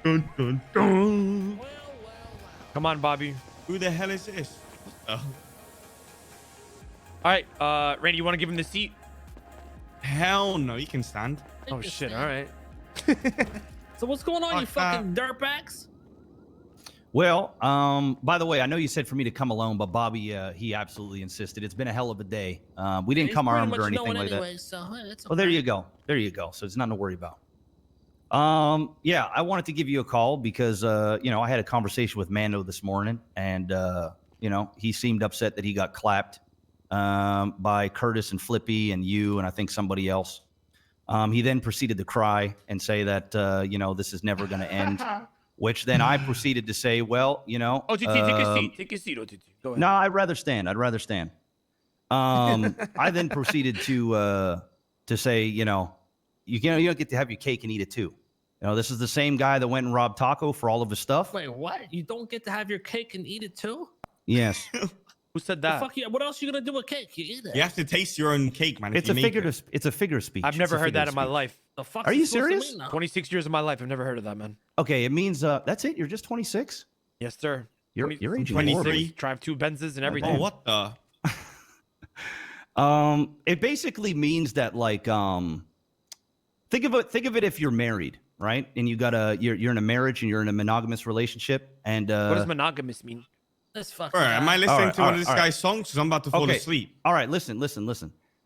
Dun, dun, dun. Come on, Bobby. Who the hell is this? All right, Randy, you want to give him the seat? Hell no, you can stand. Oh shit! All right. So what's going on, you fucking dirtbags? Well, by the way, I know you said for me to come alone, but Bobby, he absolutely insisted. It's been a hell of a day. We didn't come armed or anything like that. So, okay. Well, there you go. There you go. So it's nothing to worry about. Yeah, I wanted to give you a call because, I had a conversation with Mando this morning, and, he seemed upset that he got clapped by Curtis and Flippy and you and I think somebody else. He then proceeded to cry and say that, this is never going to end. Which then I proceeded to say, well, OTT, take a seat. Take a seat, OTT. Go ahead. No, I'd rather stand. I then proceeded to say, you don't get to have your cake and eat it too. This is the same guy that went and robbed Taco for all of his stuff. Wait, what? You don't get to have your cake and eat it too? Yes. Who said that? What else are you gonna do with cake? You eat it. You have to taste your own cake, man. It's a figure of speech. I've never heard that in my life. The fuck? Are you serious? 26 years of my life, I've never heard of that, man. Okay, it means that's it. You're just 26. Yes, sir. You're aging 23. horribly. Drive 2 Benzes and everything. Oh, what the? It basically means that think of it if you're married, right? And you're in a marriage and you're in a monogamous relationship. And what does monogamous mean? This fucking. Am I listening to one of this guy's songs? Because I'm about to fall asleep. All right, listen.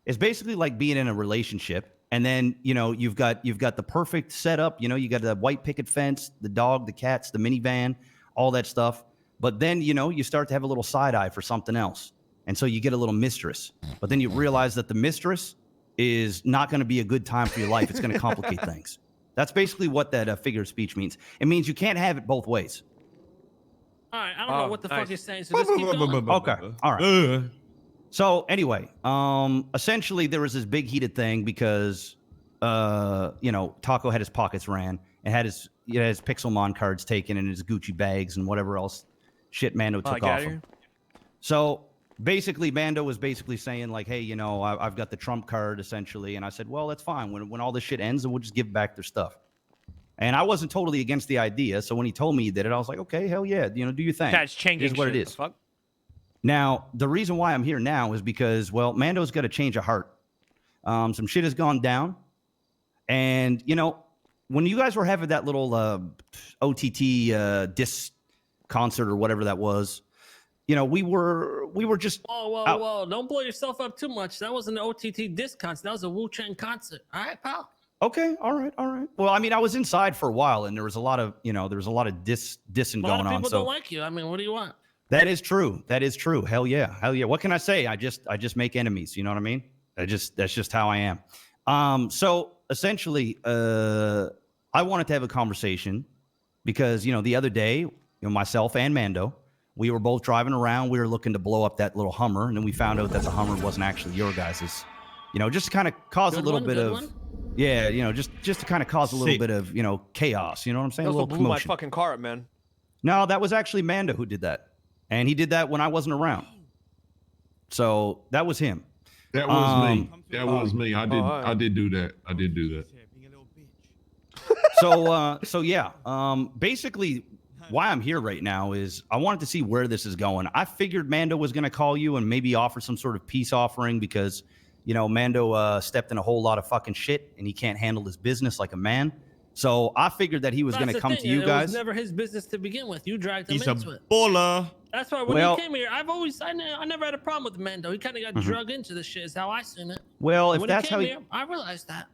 It's basically like being in a relationship, and then you've got the perfect setup. You got the white picket fence, the dog, the cats, the minivan, all that stuff. But then you start to have a little side eye for something else, and so you get a little mistress. But then you realize that the mistress is not going to be a good time for your life. It's going to complicate things. That's basically what that figure of speech means. It means you can't have it both ways. All right, I don't know what the fuck you're saying. So just keep going. Okay, all right. So anyway, essentially there was this big heated thing because, Taco had his pockets ran and had his Pixelmon cards taken and his Gucci bags and whatever else shit Mando took off him. So basically Mando was basically saying like, hey, I've got the Trump card essentially. And I said, well, that's fine. When all this shit ends, then we'll just give back their stuff. And I wasn't totally against the idea. So when he told me he did it, I was like, okay, hell yeah. Do your thing. That's changing. Here's what it is. Fuck? Now, the reason why I'm here now is because, well, Mando's got a change of heart. Some shit has gone down. And, when you guys were having that little OTT disc concert or whatever that was, we were just... Whoa. Don't blow yourself up too much. That wasn't an OTT disc concert. That was a Wu-Chang concert. All right, pal? Okay, all right. Well, I mean, I was inside for a while, and there was a lot of, dissing going on. A lot of people so don't like you. I mean, what do you want? That is true. Hell yeah. What can I say? I just make enemies. You know what I mean? That's just how I am. So essentially, I wanted to have a conversation because the other day, myself and Mando, we were both driving around. We were looking to blow up that little Hummer, and then we found out that the Hummer wasn't actually your guys's. Just to kind of cause a little bit of. Yeah, just to kind of cause a little bit of, chaos. You know what I'm saying? You A little blew commotion. my fucking car up, man. No, that was actually Mando who did that. And he did that when I wasn't around. So that was him. That was me. That was me. I did do that. So yeah. Basically, why I'm here right now is I wanted to see where this is going. I figured Mando was going to call you and maybe offer some sort of peace offering because... Mando stepped in a whole lot of fucking shit, and he can't handle his business like a man. So I figured that he was going to come to you guys. It was never his business to begin with. You dragged him into it. Baller. That's why when he came here, I never had a problem with Mando. He kind of got drugged into this shit. Is how I seen it. Well, if that's how I realized that.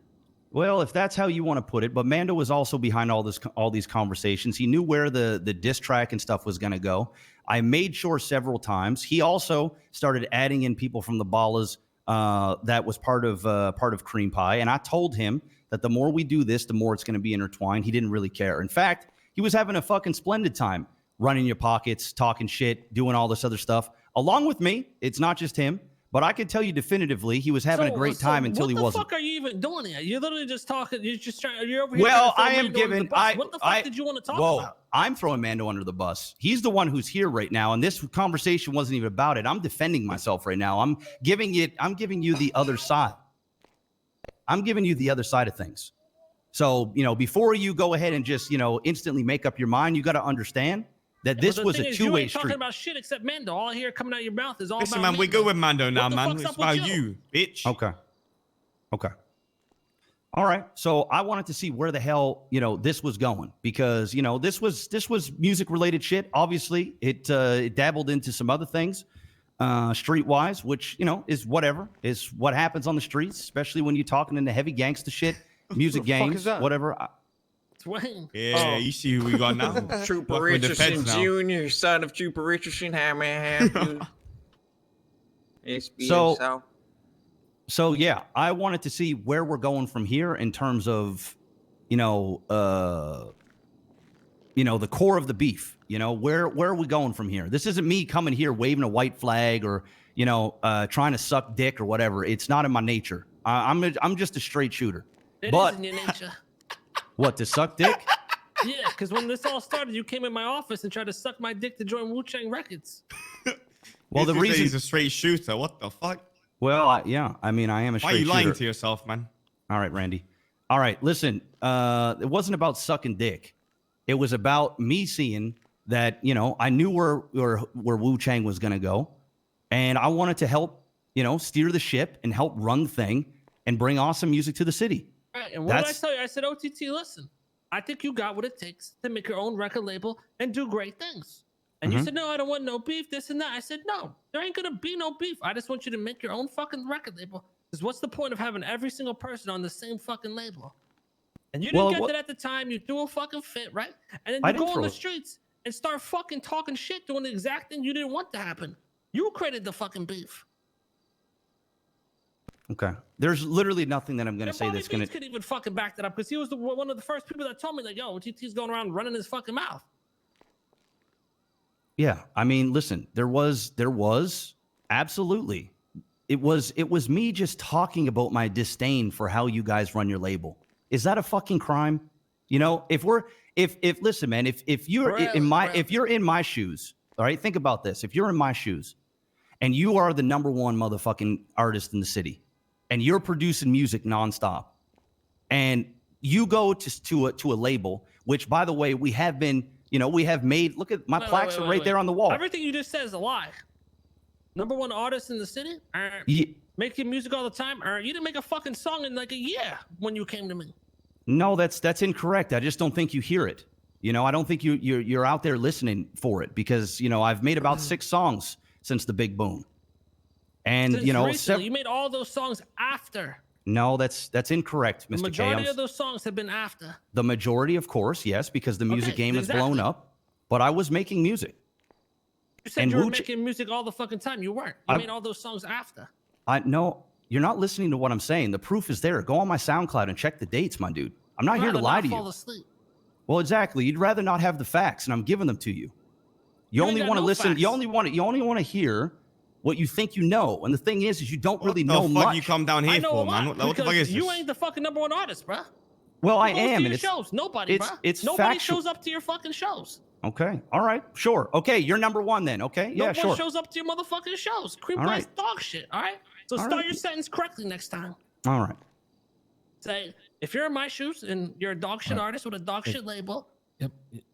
Well, if that's how you want to put it, but Mando was also behind all these conversations. He knew where the diss track and stuff was going to go. I made sure several times. He also started adding in people from the Ballas. That was part of Cream Pie. And I told him that the more we do this, the more it's going to be intertwined. He didn't really care. In fact, he was having a fucking splendid time running your pockets, talking shit, doing all this other stuff. Along with me, it's not just him. But I can tell you definitively, he was having a great time until he wasn't. What the fuck are you even doing here? You're literally just talking. You're just trying. You're over here. Well, I am giving. What the fuck did you want to talk about? I'm throwing Mando under the bus. He's the one who's here right now, and this conversation wasn't even about it. I'm defending myself right now. I'm giving you the other side. I'm giving you the other side of things. So, before you go ahead and just, instantly make up your mind, you got to understand that this was a two-way You ain't talking street. about shit except Mando. All I hear coming out of your mouth is all Listen, about man, we're Mando. good with Mando now, What the man. fuck's It's up with about you, bitch. Okay. All right. So I wanted to see where the hell, this was going because, this was music related shit. Obviously, it dabbled into some other things streetwise, which, is what happens on the streets, especially when you're talking into heavy gangster shit, music games, whatever. Wayne. Yeah, you see who we got now. Trooper Working with the Richardson feds now. Jr., son of Trooper Richardson. How may I help you? So yeah, I wanted to see where we're going from here in terms of, the core of the beef. Where are we going from here? This isn't me coming here waving a white flag or, trying to suck dick or whatever. It's not in my nature. I'm just a straight shooter. It But is in your nature. what, to suck dick? Yeah, because when this all started, you came in my office and tried to suck my dick to join Wu Chang Records. Well, the reason he's a straight shooter. What the fuck? Well, I am a straight shooter. Why are you lying to yourself, man? All right, Randy. All right, listen. It wasn't about sucking dick. It was about me seeing that, I knew where Wu Chang was gonna go, and I wanted to help, steer the ship and help run the thing and bring awesome music to the city. Right, and what did I tell you? I said, OTT, listen, I think you got what it takes to make your own record label and do great things. And you said, no, I don't want no beef, this and that. I said, no, there ain't gonna be no beef. I just want you to make your own fucking record label. Because what's the point of having every single person on the same fucking label? And you didn't get that at the time. You threw a fucking fit, right? And then you go on the streets and start fucking talking shit, doing the exact thing you didn't want to happen. You created the fucking beef. Okay. There's literally nothing that I'm going to say that's going to... could even fucking back that up because he was one of the first people that told me, like, yo, OTT's going around running his fucking mouth. Yeah. I mean, listen, there was absolutely. It was me just talking about my disdain for how you guys run your label. Is that a fucking crime? Listen, man, if you're in my shoes, all right, think about this. If you're in my shoes and you are the number one motherfucking artist in the city and you're producing music nonstop and you go to a label, which by the way, we have made, look at my plaques are right there on the wall. Everything you just said is a lie. Number one artist in the city, making music all the time. You didn't make a fucking song in like a year when you came to me. No, that's incorrect. I just don't think you hear it. I don't think you're out there listening for it because I've made about 6 songs since the big boom, and recently, you made all those songs after. No, that's incorrect, Mr. K. The majority of those songs have been after. The majority, of course, yes, because the music game has blown up. But I was making music. You said you were making music all the fucking time. You weren't. You made all those songs after. No, you're not listening to what I'm saying. The proof is there. Go on my SoundCloud and check the dates, my dude. I'm not here to lie to you. Fall asleep. Well, exactly. You'd rather not have the facts, and I'm giving them to you. You only want to listen. Facts. You only want to hear what you think you know. And the thing is you don't really know much. What the fuck you come down here for, man? What the fuck is this? You ain't the fucking number one artist, bro. Well, I am. And shows. Nobody, bro. Nobody factual. shows up to your fucking shows. Okay. All right. Sure. Okay. You're number one then. Okay. Yeah, sure. No one shows up to your motherfucking shows. Cream Price dog shit. All right. So start your sentence correctly next time. All right. Say, if you're in my shoes and you're a dog shit artist with a dog shit label. Yep.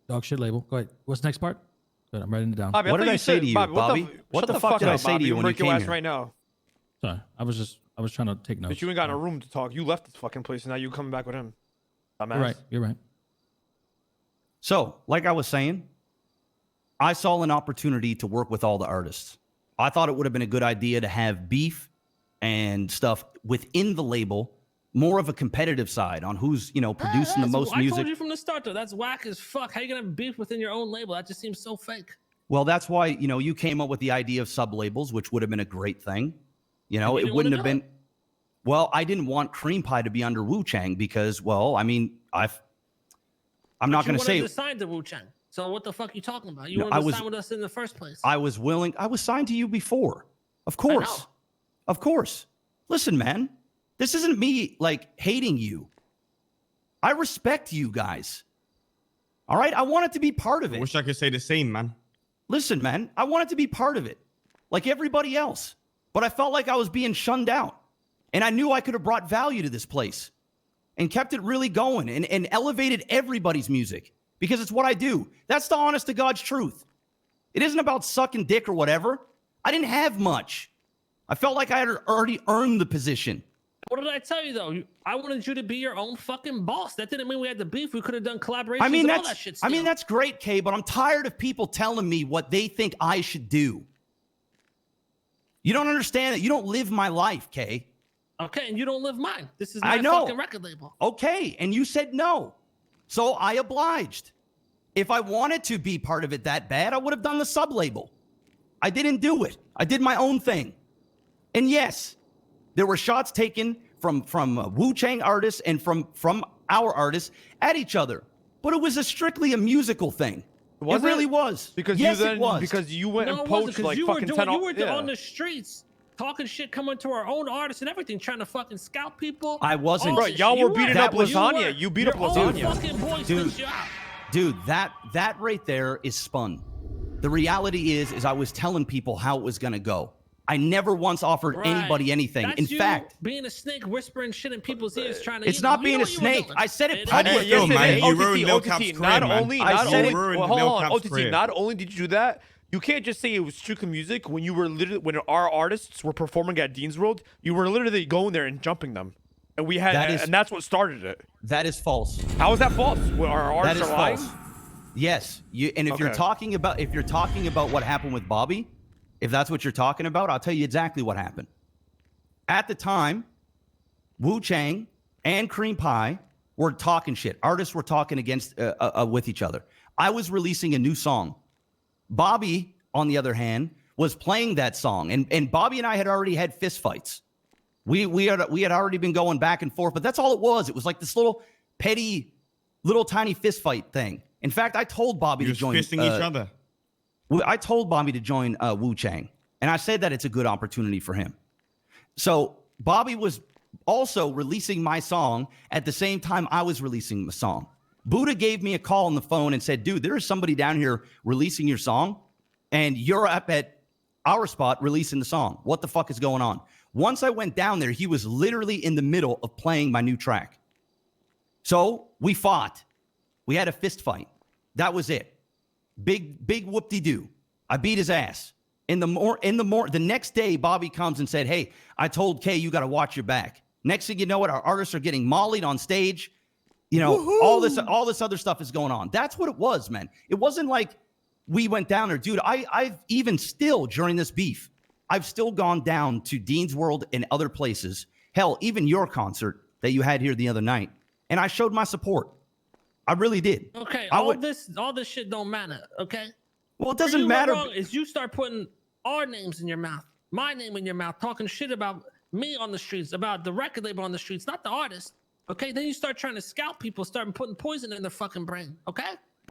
Dog shit label. Go ahead. What's the next part? Good. I'm writing it down. Bobby, what did I say to you, Bobby? What the fuck did I say to you when you came here? Right now. Sorry. I was trying to take notes. But you ain't got in a room to talk. You left this fucking place and now you coming back with him. You're right. So, like I was saying, I saw an opportunity to work with all the artists. I thought it would have been a good idea to have beef and stuff within the label, more of a competitive side on who's, producing the most music. I told you from the start, though, that's whack as fuck. How you gonna have beef within your own label? That just seems so fake. Well, that's why, you came up with the idea of sub-labels, which would have been a great thing. It wouldn't have been... Well, I didn't want Cream Pie to be under Wu Chang because, well, I mean, I'm not going to say... You wanted to sign to Wu Chang. So what the fuck are you talking about? You wanted to sign with us in the first place. I was willing. I was signed to you before. Of course. Of course. Listen, man, this isn't me, hating you. I respect you guys. All right? I wanted to be part of it. I wish I could say the same, man. Listen, man, I wanted to be part of it, like everybody else. But I felt like I was being shunned out. And I knew I could have brought value to this place. and kept it really going and elevated everybody's music because it's what I do. That's the honest to God's truth. It isn't about sucking dick or whatever. I didn't have much. I felt like I had already earned the position. What did I tell you though? I wanted you to be your own fucking boss. That didn't mean we had the beef. We could have done collaborations and all that shit. I mean, that's great, Kay, but I'm tired of people telling me what they think I should do. You don't understand it. You don't live my life, Kay. Okay, and you don't live mine. This is my fucking record label. Okay, and you said no. So I obliged. If I wanted to be part of it that bad, I would have done the sub-label. I didn't do it. I did my own thing. And yes, there were shots taken from Wu-Chang artists and from our artists at each other. But it was strictly a musical thing. It really was. Because yes, it was. Because you went and poached like fucking 10 You were on the streets talking shit, coming to our own artists and everything, trying to fucking scout people. I wasn't. Bro, y'all were beating up Lasagna. You beat up Lasagna. Dude, that right there is spun. The reality is I was telling people how it was going to go. I never once offered anybody anything. That's in fact, being a snake, whispering shit in people's ears, trying to. It's not being a snake. I said it publicly. Yo, man, you ruined Lil OTT, Cap's career, not man. only, Hold on, OTT, not only did you do that, you can't just say it was strictly music when you were literally, when our artists were performing at Dean's World, you were literally going there and jumping them. And we had, and that's what started it. That is false. How is that false? Well, our artists are lying? False. Yes, if you're talking about what happened with Bobby, if that's what you're talking about, I'll tell you exactly what happened. At the time, Wu-Chang and Cream Pie were talking shit. Artists were talking against with each other. I was releasing a new song. Bobby, on the other hand, was playing that song, and Bobby and I had already had fist fights. We had already been going back and forth, but that's all it was. It was like this little petty, little tiny fist fight thing. In fact, I told Bobby to join. Fisting each other. I told Bobby to join Wu-Chang, and I said that it's a good opportunity for him. So Bobby was also releasing my song at the same time I was releasing the song. Buddha gave me a call on the phone and said, dude, there is somebody down here releasing your song, and you're up at our spot releasing the song. What the fuck is going on? Once I went down there, he was literally in the middle of playing my new track. So we fought. We had a fist fight. That was it. Big whoop-de-doo. I beat his ass. The next day, Bobby comes and said, hey, I told Kay you got to watch your back. Next thing you know, our artists are getting mollied on stage. You know, all this other stuff is going on. That's what it was, man. It wasn't like we went down there. Dude, I've even still, during this beef, I've still gone down to Dean's World and other places. Hell, even your concert that you had here the other night. And I showed my support. I really did. Okay, all this shit don't matter, okay? Well, it doesn't matter. Wrong is you start putting our names in your mouth, my name in your mouth, talking shit about me on the streets, about the record label on the streets, not the artist. Okay, then you start trying to scout people, start putting poison in their fucking brain. Okay,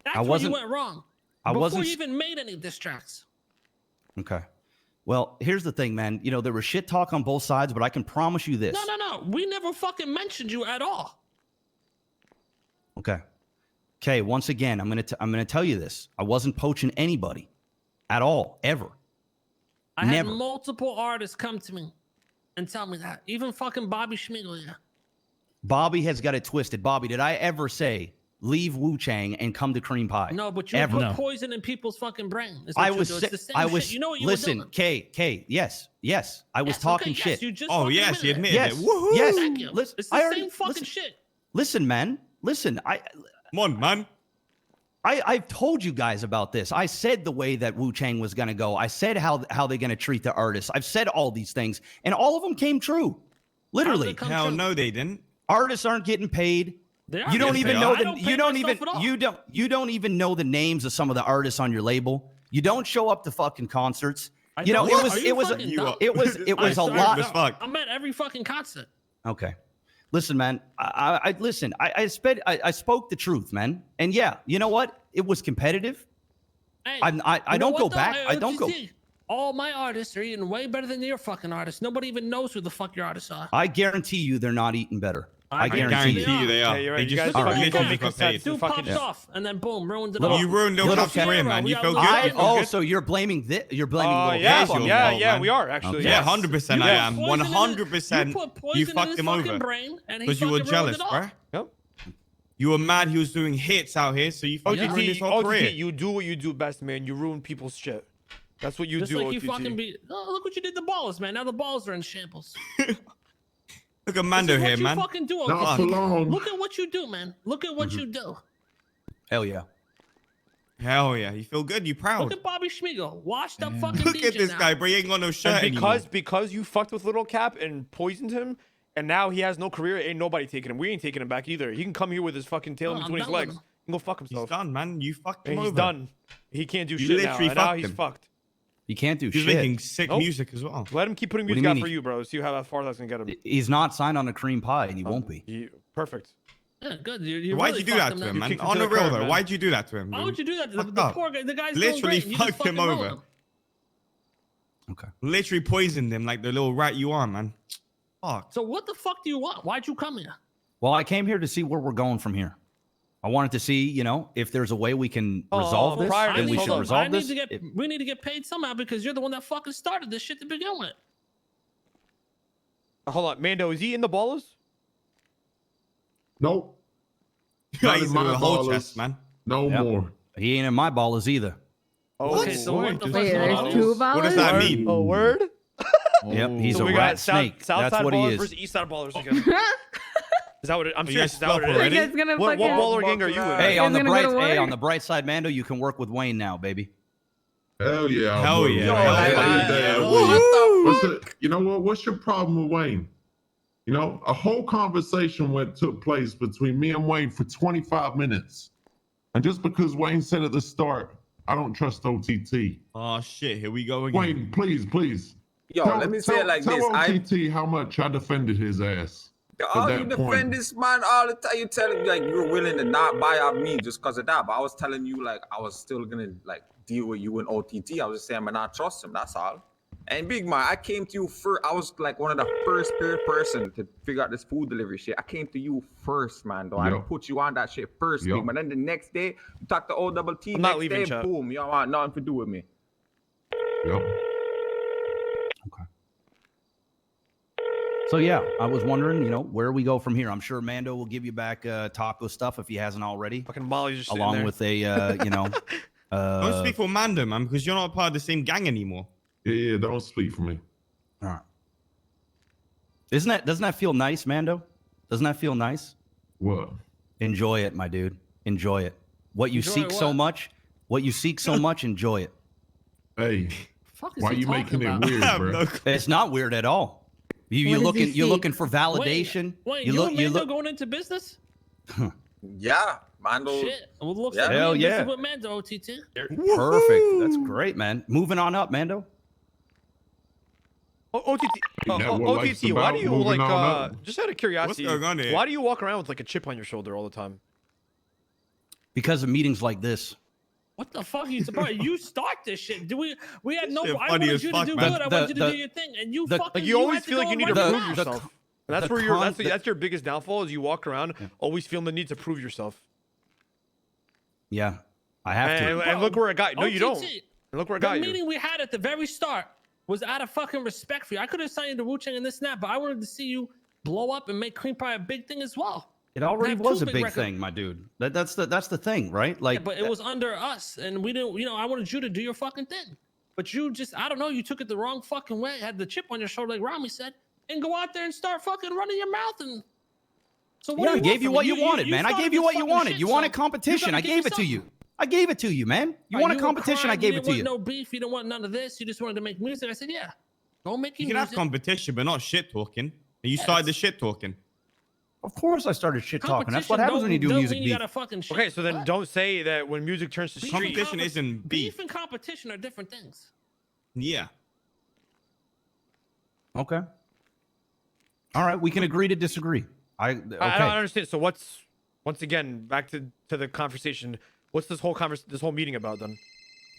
that's where you went wrong. Before you even made any diss tracks. Okay. Well, here's the thing, man. You know, there was shit talk on both sides, but I can promise you this. No. We never fucking mentioned you at all. Okay. Okay, once again, I'm gonna tell you this. I wasn't poaching anybody at all, ever. I had multiple artists come to me and tell me that. Even fucking Bobby Schmiegel, yeah. Bobby has got it twisted. Bobby, did I ever say leave Wu-Chang and come to Cream Pie? No, but you put poison in people's fucking brain. I was you know what you listen, were doing. K, yes. I was talking shit. You just you admitted it. Woohoo! Yes. Thank you. Listen, it's the same fucking shit. Listen, man. Listen, Come on, man. I've told you guys about this. I said the way that Wu-Chang was going to go. I said how they're going to treat the artists. I've said all these things, and all of them came true. Literally. Hell no, they didn't. Artists aren't getting paid. You don't even know you don't even know the names of some of the artists on your label. You don't show up to fucking concerts. You know, it was a lot. I'm at every fucking concert. Okay. Listen, man. I spoke the truth, man. And yeah, you know what? It was competitive. Hey, I don't go back. I don't go. All my artists are eating way better than your fucking artists. Nobody even knows who the fuck your artists are. I guarantee you they're not eating better. I guarantee you they are. Yeah, you're right. They You just guys fucking fucking literally got got paid. cassettes. Dude Fucking- pops off, and then boom, ruined it Little- all. You ruined the Little whole career, man. You feel good? I, You feel oh, good? so you're blaming you're blaming Little yeah, Yes, Cap on you're me. wrong, yeah, man. we are actually. Okay. Yeah, Yes. 100% I You am. put poison in 100%. You put You poison in fucked his him fucking over. brain, and he Because you were fucking ruined jealous, it all. bro. Yep. You were mad he was doing hits out here, so you fucking ruined his whole OTT, career. you do what you do best, man. You ruin people's shit. That's what you Just do, like OTT. you fucking be. Oh, look what you did to Ballas, man. Now the balls are in shambles. Look at Mando This is here, what you man. fucking do, Not OTT. for long. Look at what you do, man. Look at what you do. Hell yeah. Hell yeah. You feel good? You Look proud? at Bobby Schmiegel, washed up fucking Look at DJ this now. guy, bro. He ain't got no shirt And anymore. because you fucked with Little Cap and poisoned him, and now he has no career, ain't nobody taking him. We ain't taking him back either. He can come here with his fucking tail No, in I'm between his done with legs. him. He can go fuck He's himself. done, man. You fucked him And he's over. done. He can't do You shit now. literally And now fucked he's him. fucked. You can't do He's shit. making sick Nope. music as well. Let him keep putting What do music you out mean for he- you, bro. See how far that's gonna get him. He's not signed on a cream pie, and he won't be. Perfect. Yeah, good. You Why'd really you do fucked that to him, then. man? kicked him On to the the real curb, though, man. why'd you do that to him? Why dude? would you do that? The Fucked the up. poor guy, the guy's Literally doing great. and you just fucked him fucking over. ruined him. Okay. Literally poisoned him like the little rat you are, man. Fuck. So what the fuck do you want? Why'd you come here? Well, I came here to see where we're going from here. I wanted to see, if there's a way we can resolve this, prior to then this, we hold should on. resolve I this. need to get. We need to get paid somehow because you're the one that fucking started this shit to begin with. Hold on, Mando. Is he in the ballers? Nope. I Not in used to do my the whole ballers. chest, man. No Yep. more. He ain't in my ballers either. Oh, Okay, so what the fuck? Wait, is there's all two this? ballers? What does that mean? Oh, word? Yep, he's So a we rat got snake. South That's side what he ballers is. versus East side ballers again. Is that what it, I'm Oh, you serious. guys Is that what it stop is? already? You guys gonna What fucking... baller gang are you in? Hey, Guys on the gonna go bright, to hey, work? on the bright side, Mando, you can work with Wayne now, baby. Hell yeah. Hell boy. yeah. Yo, Hell hey, yeah. Dad, Woo! what's it? You know what? What's your problem with Wayne? A whole conversation took place between me and Wayne for 25 minutes. And just because Wayne said at the start, I don't trust OTT. Oh shit, here we go again. Wayne, please. Yo, let me say it like tell this. OTT how much I defended his ass. Oh, that you point. defend this man all the time. You telling me like you're willing to not buy off me just because of that. But I was telling you like I was still gonna like deal with you in OTT. I was just saying, but not trust him. That's all. And big man, I came to you first. I was like one of the first person to figure out this food delivery shit. I came to you first, man. Though I Yup. put you on that shit first, Yup. big man. Then the next day, you talk to OTT. I'm not next leaving, day, chat. boom, you don't want nothing to do with me. Yep. Okay. So yeah, I was wondering, where we go from here. I'm sure Mando will give you back taco stuff if he hasn't already, Fucking Molly's just sitting along there. with a, Don't speak for Mando, man, because you're not a part of the same gang anymore. Yeah, don't speak for me. All right. Doesn't that feel nice, Mando? Doesn't that feel nice? What? Enjoy it, my dude. Enjoy it. What you Enjoy seek so what? much, enjoy it. Hey, Fuck is why he you making talking it about? weird, I have bro? no clue. It's not weird at all. You What does he you're seek? looking for validation. Wait, you you look and you Mando look going into business? Yeah, Mando. Shit. Well, it looks Yeah. like Hell we in yeah. business with Mando, OTT. perfect. That's great, man. Moving on up, Mando. OTT, Isn't that what life's OTT, why about? do you Moving on up? just out of curiosity, going on here? why do you walk around with like a chip on your shoulder all the time? Because of meetings like this. What the fuck are you surprised? You start this shit. We had no. Shit I funny wanted as you fuck, to do man. good. I The- wanted you to the- do your thing, and you the- fucking. Like you always had to feel like go you need and to run prove your mouth. yourself. And that's the where you're. con- That's your biggest downfall is you walk around always feeling the need to prove yourself. Yeah, I have to. And look where it got. No, you don't. OTT, And look where it The got you. meeting we had at the very start was out of fucking respect for you. I could have signed the Wu Chang and this and that, but I wanted to see you blow up and make cream pie a big thing as well. It already have was two a big big records. thing, my dude. That's the thing, right? Like, Yeah, but it was under us, and we didn't. I wanted you to do your fucking thing, but you just, I don't know, you took it the wrong fucking way. Had the chip on your shoulder, like Rami said, and go out there and start fucking running your mouth. And so what yeah, do I you gave want you from what me? you wanted, man. I started gave you this what you fucking wanted. shit, You so wanted competition. gotta I give gave me it to you. something. I gave it to you, man. You wanted were competition. I crying, gave you it to didn't you. want no beef. You didn't want none of this. You just wanted to make music. I said, yeah, go make You your can have music. competition, but not shit talking. And you started the shit talking. Of course, I started shit talking. That's what Competition happens when you do don't music mean you beef. gotta fucking shit. Okay, so then What? don't say that when music turns to Beef street. and Competition compet- isn't beef. and competition are different things. Yeah. Okay. All right, we can agree to disagree. I don't Okay. understand. So once again back to the conversation. What's this whole this whole meeting about then?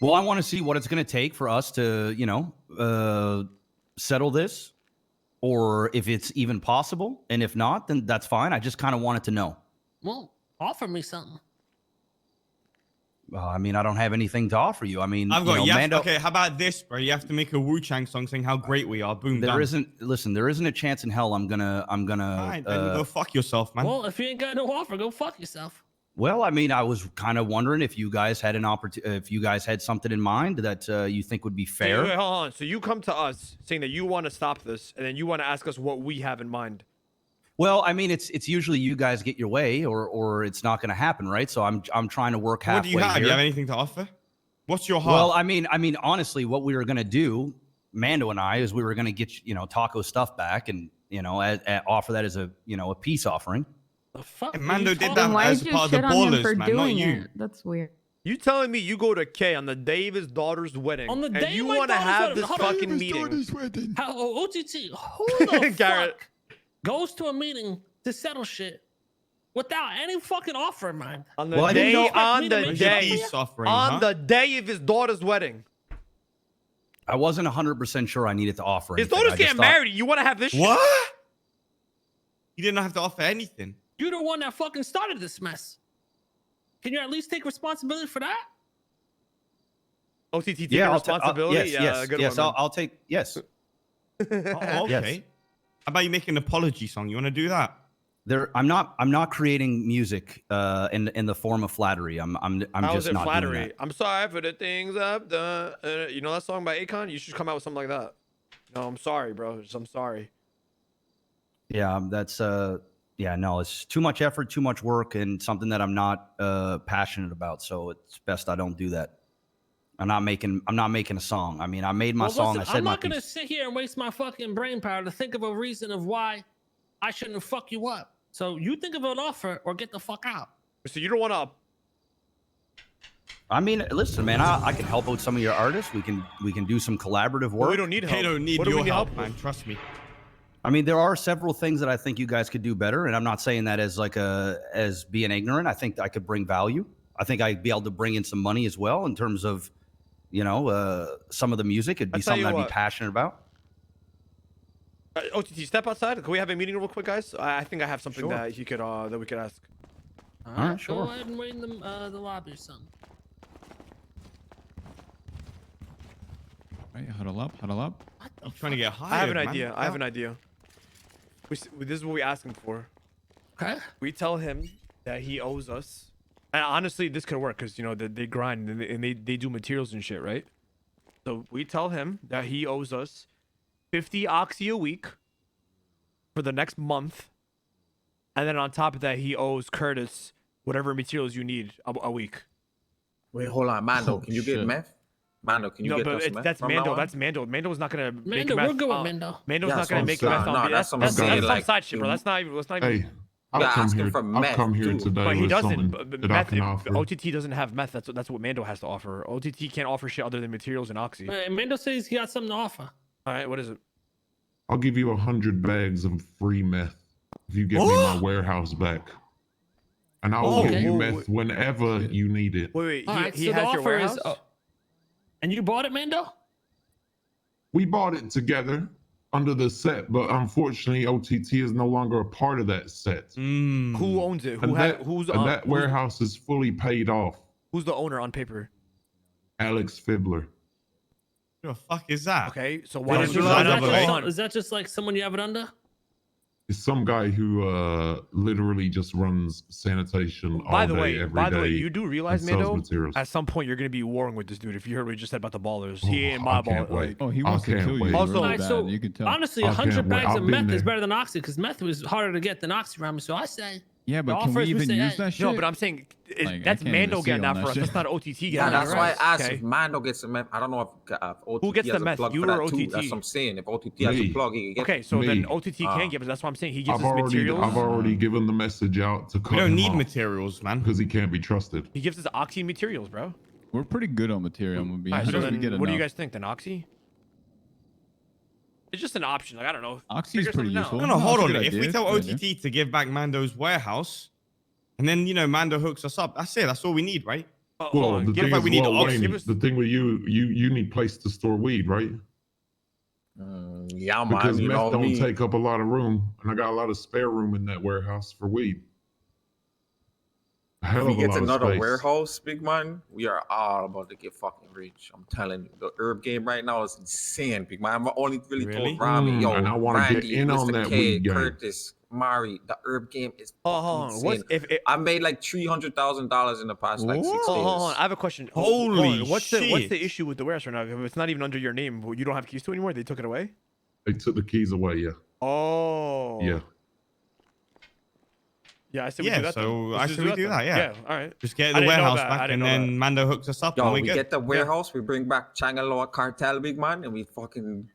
Well, I want to see what it's going to take for us to, settle this, or if it's even possible. And if not, then that's fine. I just kind of wanted to know. Well, offer me something. I mean, I don't have anything to offer you. I mean, I've got Mando. Okay, how about this, bro? You have to make a Wu Chang song saying how great we are. Boom. There isn't a chance in hell I'm gonna. Fine, then go fuck yourself, man. Well, if you ain't got no offer, go fuck yourself. Well, I mean, I was kind of wondering if you guys had if you guys had something in mind that you think would be fair. Wait, hold on. So you come to us saying that you want to stop this, and then you want to ask us what we have in mind. Well, I mean, it's usually you guys get your way, or it's not going to happen, right? So I'm trying to work halfway. What do you have? Here. Do you have anything to offer? What's your heart? Well, I mean, honestly, what we were going to do, Mando and I, is we were going to get Taco stuff back, and offer that as a a peace offering. The fuck? Mando did Then that why as did you part of the shit on him Ballers, for man, not doing you. it? That's weird. You telling me you go to K on the day of his daughter's wedding, On the and day you of my want to daughter's have wedding? this Hold on. fucking meeting? How OTT? Who the Garrett. fuck goes to a meeting to settle shit without any fucking offer in mind? On the Well, I didn't day, know- on the When's your day, peace offering, on huh? the day of his daughter's wedding. I wasn't 100% sure I needed to offer. His anything. daughter's I just getting thought- married. You want to have this shit? What? You didn't have to offer anything. You're the one that fucking started this mess. Can you at least take responsibility for that? OTT taking Yeah, responsibility. yes, Good yes. one, man. I'll take yes. Oh, okay. Yes. How about you make an apology song? You want to do that? I'm not creating music in the form of flattery. I'm How just is it not flattery? doing that. I'm sorry for the things I've done. You know that song by Akon? You should come out with something like that. No, I'm sorry, bro. I'm sorry. Yeah, that's yeah, no, it's too much effort, too much work, and something that I'm not passionate about. So it's best I don't do that. I'm not making a song. I mean, I made my song. Listen, I said I'm my not gonna piece. sit here and waste my fucking brain power to think of a reason of why I shouldn't fuck you up. So you think of an offer or get the fuck out. So you don't want to. I mean, listen, man, I can help out some of your artists. We can do some collaborative work. Well, we don't need help. They don't need What do we your need help, with? man. Trust me. I mean, there are several things that I think you guys could do better, and I'm not saying that as being ignorant. I think I could bring value. I think I'd be able to bring in some money as well in terms of, some of the music. It'd be tell you something I'd what. be passionate about. OTT, step outside. Can we have a meeting real quick, guys? I think I have something Sure. that he could that we could ask. All right, sure. Go ahead and wait in the lobby or something. Right, huddle up, huddle up. What the I'm trying to get hired. I have an man. idea. I have an idea. This is what we ask him for. Okay. We tell him that he owes us. And honestly, this could work because they grind and they do materials and shit, right? So we tell him that he owes us 50 oxy a week for the next month, and then on top of that, he owes Curtis whatever materials you need a week. Wait, hold on, Mando. Oh, Can you shit. get meth? Mando, can you No, get but us meth? that's from now Mando. on? That's Mando. Mando's not gonna make Mando, meth. we're good with Mando. Mando's Yeah, not that's gonna what make I'm meth saying. on No, video. that's what I'm That's saying, some like, side shit, bro. That's not even. Hey, I've Yeah, come asking here. for I've meth, come here too. today But he with doesn't. something But that I meth, can offer. OTT doesn't have meth. That's what Mando has to offer. OTT can't offer shit other than materials and oxy. Hey, Mando says he got something to offer. All right, what is it? I'll give you 100 bags of free meth if you get me my warehouse back, and I will Okay. give you Whoa, meth whenever you need it. Wait. All right, He so the has your offer warehouse. is, and you bought it, Mando? We bought it together under the set, but unfortunately, OTT is no longer a part of that set. Mm. Who owns it? And that Who's warehouse is fully paid off. who's the owner on paper? Alex Fibler. Who the fuck is that? Okay, so Why why don't don't you you lie line up the with way? Hold on. Is that just like someone you have it under? It's some guy who literally just runs sanitation all By the day, way, every day. you do realize, and sells Mando, materials. at some point you're gonna be warring with this dude. If you heard what he just said about the ballers, Oh, he ain't I my ball. can't wait. Like, Oh, he I wants to can't kill wait. you Also- really Alright, bad. so You can tell. honestly, I 100 can't wait. bags of I've been meth is there. better than oxy because meth was harder to get than oxy around me. So I say, Yeah, but the can offer we is we even say, use hey, that shit? no, but I'm saying Like, I that's can't Mando even see getting that on for that us. shit. That's not OTT getting Yeah, that. that's why I asked Okay. if Mando gets the meth. I don't know if OTT gets has the a meth, plug you for or that too. OTT? That's what I'm saying. If OTT has a Me. plug, he can get Okay, so then Me. OTT can't get, but that's what I'm saying. He gives I've us already, materials. I've already given the message out to cut We don't him need off materials, man. because he can't be trusted. He gives us oxy materials, bro. We're pretty good on material. I'm gonna be All right, honest. so We then get what do you enough. guys think? Then oxy? It's just an option. Like I don't know. Oxy's Figure pretty something out. useful. No, hold that's on. a good If we idea, tell good idea. OTT to give back Mando's warehouse, and then Mando hooks us up, that's it. That's all we need, right? Hold Well, on, the give thing us- is, we need well, oxy. Wayne, give us- the thing with you need place to store weed, right? Yeah, man. Because You meth know don't me. take up a lot of room, and I got a lot of spare room in that warehouse for weed. A If hell we of a get lot of another space. warehouse, big man, we are all about to get fucking rich. I'm telling you, the herb game right now is insane, big man. I've only really Really? told Rami, yo, And I want to get Randy, in on Mr. that K, weed game. Curtis, Mari. The herb game is Hold fucking on. insane. What's if I made like $300,000 in the past like 6 days. hold on. I have a question. Holy what's the shit. issue with the warehouse right now? If it's not even under your name, you don't have keys to it anymore. They took it away. They took the keys away. Yeah. Oh. Yeah. Yeah, I said we do Yeah, that. so then. Let's I just said we do then. that, yeah. All right. Just get I the didn't know warehouse that. I back, didn't and know then that. Mando hooks us up, Yo, and we we good. get the warehouse, we bring back Chang and Loa cartel, big man, and we fucking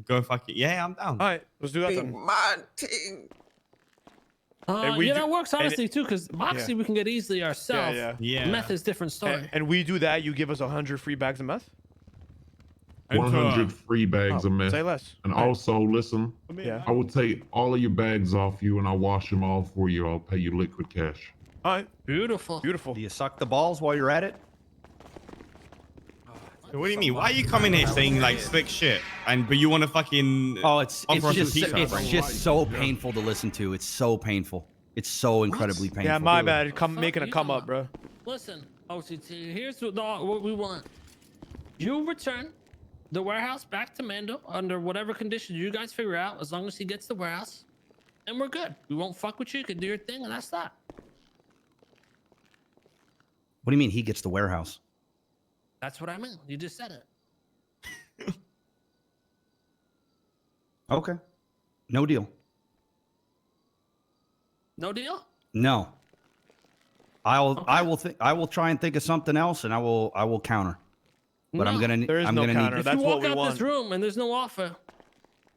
Go fuck it. Yeah, I'm down. All right. Let's do that big then. man thing. And we Yeah, do- that works and it- honestly too, because Moxie we can get easily ourselves. yeah. Yeah. Meth is different story. And we do that. You give us 100 free bags of meth. 100 free bags of meth. Say less. And All right. also, listen, Yeah. I will take all of your bags off you and I'll wash them all for you. I'll pay you liquid cash. All right. Beautiful. Beautiful. Do you suck the balls while you're at it? What do you mean? Why are you coming here saying like slick shit, but you want to fucking? Oh, it's offer us a just t-shirt, it's bro? just so painful to listen to. It's so painful. It's so incredibly painful. Yeah, my bad. fuck Making a you come talking up, bro. Listen, OTT, here's what we want. You return the warehouse back to Mando under whatever conditions you guys figure out, as long as he gets the warehouse, and we're good. We won't fuck with you. You can do your thing, and that's that. What do you mean he gets the warehouse? That's what I mean. You just said it. Okay. No deal. No deal? No. I will try and think of something else and I will counter. But I'm No. gonna There is I'm no gonna counter. need If That's you what walk we out want. this room and there's no offer,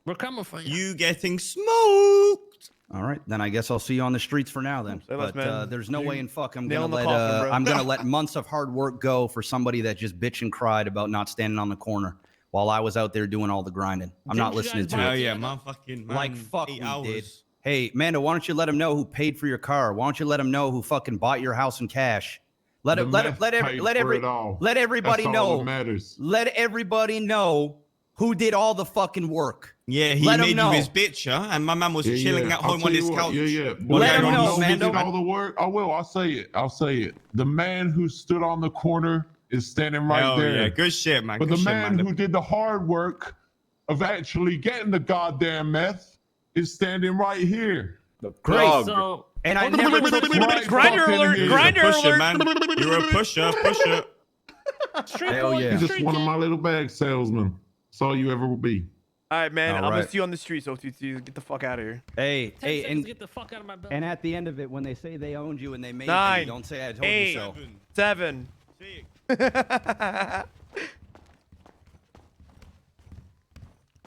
we're coming for you. You getting smoked? All right, then I guess I'll see you on the streets for now then. Say less, But man. there's no You way in fuck I'm nail gonna in the let coffin, bro. I'm gonna let months of hard work go for somebody that just bitch and cried about not standing on the corner while I was out there doing all the grinding. I'm not Didn't you listening guys to buy it. Hell yeah, together? man, fucking man. Like fuck 8 we hours. did. Hey, Manda, why don't you let him know who paid for your car? Why don't you let him know who fucking bought your house in cash? Let The it let it meth let paid every let for every it all. let everybody That's all know. that matters. Let everybody know who did all the fucking work. Yeah, he Let 'em made you know. his bitch, huh? And my man was chilling at I'll home tell on his you what, couch. Yeah. While Let I 'em run know, these who man. did stupid- all the work? I will. I'll say it. I'll say it. The man who stood on the corner is standing right Hell there. yeah, good shit, man. But Good the shit, man man. who did the hard work of actually getting the goddamn meth is standing right here. The Great. plug. So, And I never took Right Grinder fucking alert! here. Grinder Pusher, alert! man. You're a pusher, pusher. street Hell boy, yeah. You're just street one of kid. my little bag salesmen. That's all you ever will be. All right, man. All I'm gonna right. see you on the streets, OTT. Get the fuck out of here. Hey, 10 hey, seconds and to get the fuck out of my building. and at the end of it, when they say they owned you and they made 9, you, don't say I told 8, you so. 7.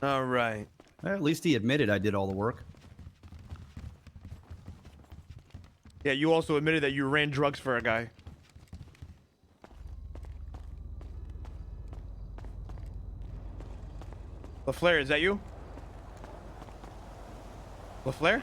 All right. Well, at least he admitted I did all the work. Yeah, you also admitted that you ran drugs for a guy. LaFleur, is that you? LaFleur?